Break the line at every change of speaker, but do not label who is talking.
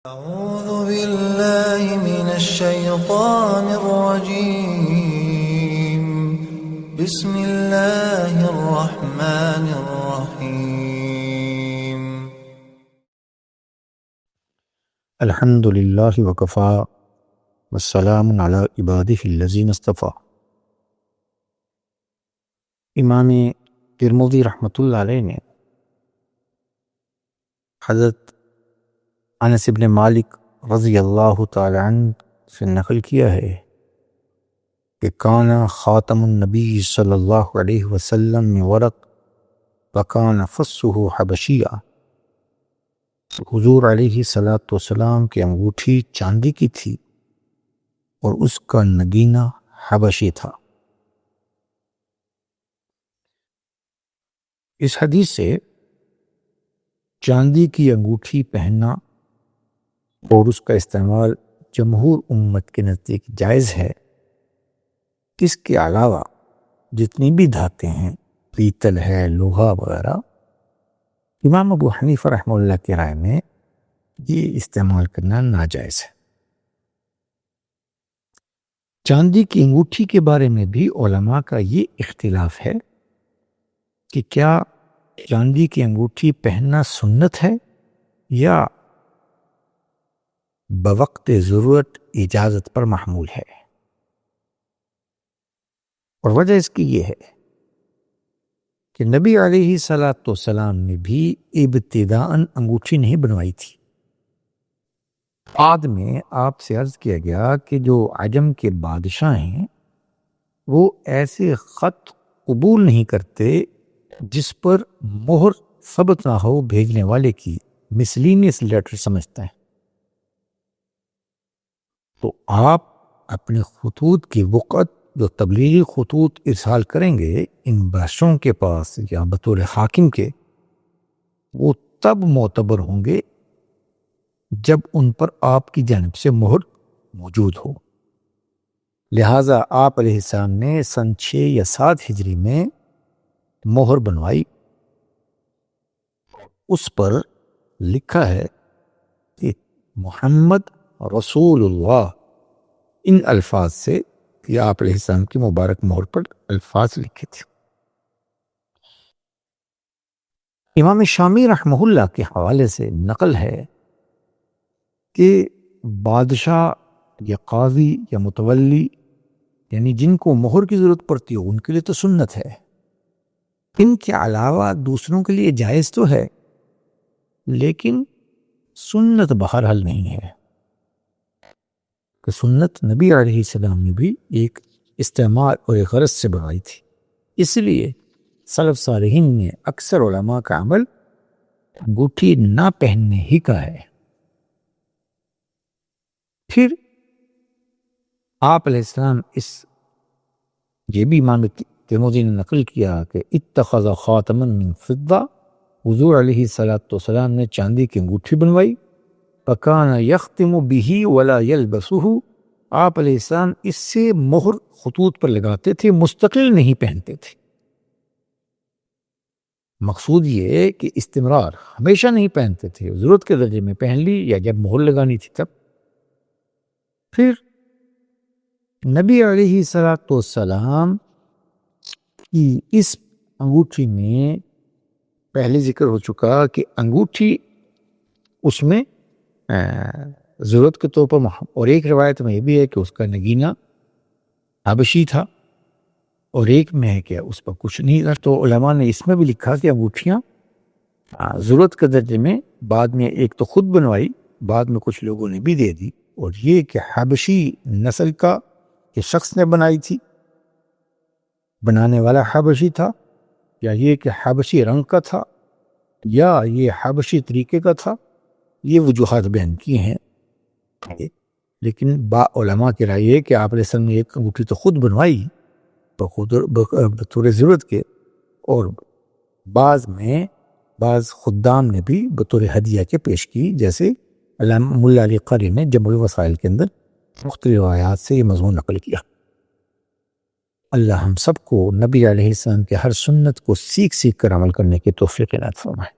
أعوذ بالله من الشيطان الرجيم. بسم الله الرحمن الرحيم.
الحمد للہ وکفا والسلام علی عبادہ الذین اصطفیٰ۔ امام ترمذی رحمۃ اللہ علیہ نے حضرت انس بن مالک رضی اللہ تعالی عنہ سے نقل کیا ہے کہ کان خاتم النبی صلی اللہ علیہ وسلم من ورق وکان فصہ حبشیہ۔ حضور علیہ والسلام کی انگوٹھی چاندی کی تھی اور اس کا نگینہ حبشی تھا۔ اس حدیث سے چاندی کی انگوٹھی پہننا اور اس کا استعمال جمہور امت کے نزدیک جائز ہے۔ اس کے علاوہ جتنی بھی دھاتیں ہیں، پیتل ہے، لوہا وغیرہ، امام ابو حنیفہ رحمہ اللہ کی رائے میں یہ استعمال کرنا ناجائز ہے۔ چاندی کی انگوٹھی کے بارے میں بھی علماء کا یہ اختلاف ہے کہ کیا چاندی کی انگوٹھی پہننا سنت ہے یا بوقت ضرورت اجازت پر محمول ہے۔ اور وجہ اس کی یہ ہے کہ نبی علیہ السلام نے بھی ابتداءً انگوٹھی نہیں بنوائی تھی۔ بعد میں آپ سے عرض کیا گیا کہ جو عجم کے بادشاہ ہیں وہ ایسے خط قبول نہیں کرتے جس پر مہر ثبت نہ ہو بھیجنے والے کی، مسلینیس لیٹر سمجھتے ہیں۔ تو آپ اپنے خطوط کی وقت جو تبلیغی خطوط ارسال کریں گے ان بادشاہوں کے پاس یا بطور حاکم کے، وہ تب معتبر ہوں گے جب ان پر آپ کی جانب سے مہر موجود ہو۔ لہٰذا آپ علیہ السلام نے سن 6 یا 7 ہجری میں مہر بنوائی۔ اس پر لکھا ہے کہ محمد رسول اللہ، ان الفاظ سے کہ آپ علیہ السلام کی مبارک مہر پر الفاظ لکھے تھے۔ امام شامی رحمہ اللہ کے حوالے سے نقل ہے کہ بادشاہ یا قاضی یا متولی، یعنی جن کو مہر کی ضرورت پڑتی ہو، ان کے لیے تو سنت ہے۔ ان کے علاوہ دوسروں کے لیے جائز تو ہے لیکن سنت بہرحال نہیں ہے، کہ سنت نبی علیہ السلام نے بھی ایک استعمال اور ایک غرض سے بنائی تھی۔ اس لیے سلف صالحین نے اکثر علماء کا عمل انگوٹھی نہ پہننے ہی کا ہے۔ پھر آپ علیہ السلام یہ بھی امام ترمذی نے نقل کیا کہ اتخذ خاتما من فضہ، حضور علیہ السلام نے چاندی کی انگوٹھی بنوائی۔ فکان یختم بہ ولا یلبسہ، آپ علیہ السلام اس سے مہر خطوط پر لگاتے تھے، مستقل نہیں پہنتے تھے۔ مقصود یہ ہے کہ استمرار ہمیشہ نہیں پہنتے تھے، ضرورت کے درجے میں پہن لی یا جب مہر لگانی تھی تب۔ پھر نبی علیہ السلام کی اس انگوٹھی میں پہلے ذکر ہو چکا کہ انگوٹھی اس میں ضرورت کے طور پر اور ایک روایت میں یہ بھی ہے کہ اس کا نگینہ حبشی تھا، اور ایک میں ہے کہ اس پر کچھ نہیں تھا۔ تو علماء نے اس میں بھی لکھا کہ انگوٹھیاں ضرورت کے درجے میں بعد میں ایک تو خود بنوائی، بعد میں کچھ لوگوں نے بھی دے دی، اور یہ کہ حبشی نسل کا کہ شخص نے بنائی تھی، بنانے والا حبشی تھا، یا یہ کہ حبشی رنگ کا تھا، یا یہ حبشی طریقے کا تھا، یہ وجوہات بیان کی ہیں۔ لیکن علماء کی رائے ہے کہ آپ علیہ السلام نے ایک انگوٹھی تو خود بنوائی بطور ضرورت کے، اور بعض خدام نے بھی بطور ہدیہ کے پیش کی، جیسے علامہ ملا علی قاری نے جمع وسائل کے اندر مختلف روایات سے یہ مضمون نقل کیا۔ اللہ ہم سب کو نبی علیہ السلام کے ہر سنت کو سیکھ کر عمل کرنے کی توفیق عنایت فرمائے۔